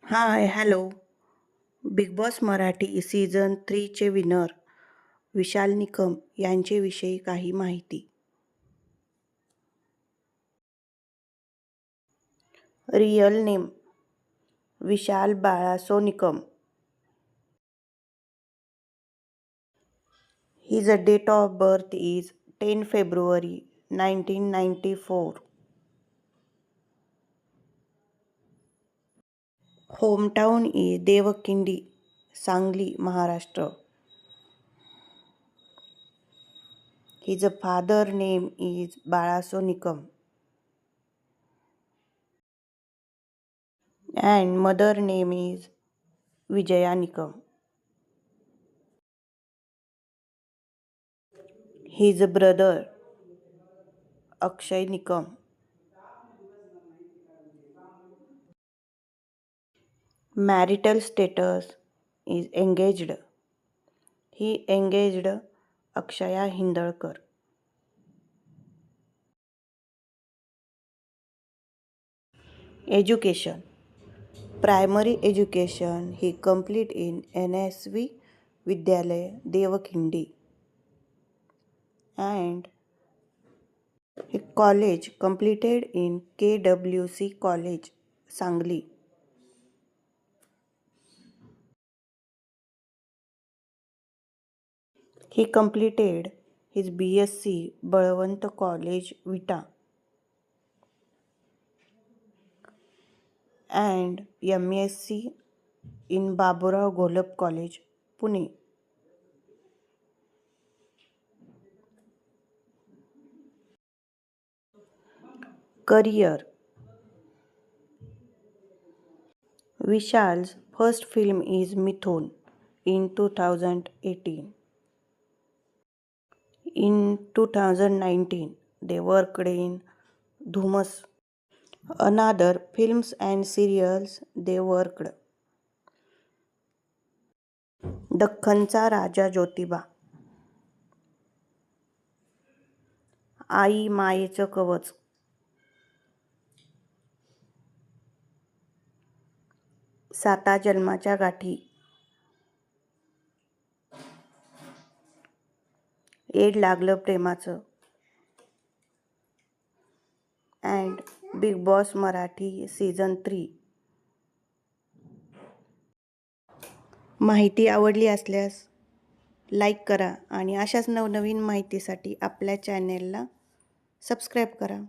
हाय hello. Bigg Boss Marathi season 3चे winner Vishal Nikam यांच्याविषयी काही माहिती. Real name Vishal Balaso Nikam. His date of birth is 10 February 1994. Hometown is Devkindi, Sangli, Maharashtra. His father name is Balaso Nikam and mother name is Vijaya Nikam. His brother Akshay Nikam. Marital status is engaged. He engaged Akshaya Hindalkar. Education. Primary education he complete in NSV Vidyalaya Devkhindi and he college completed in KWC College Sangli. He completed his BSc Balwant College Vita and MSc in Baburao Golab College, Pune. Career. Vishal's first film is Mithun in 2018. In 2019, they worked in Dhumas. Another films and serials they worked. दख्खनचा राजा ज्योतिबा, आई मायेचं कवच, साता जन्माच्या गाठी, add लागलं प्रेमाचं and big Boss Marathi season 3. माहिती आवडली असल्यास like करा आणि अशाच नवनवीन माहितीसाठी आपल्या चॅनेलला सबस्क्राईब करा.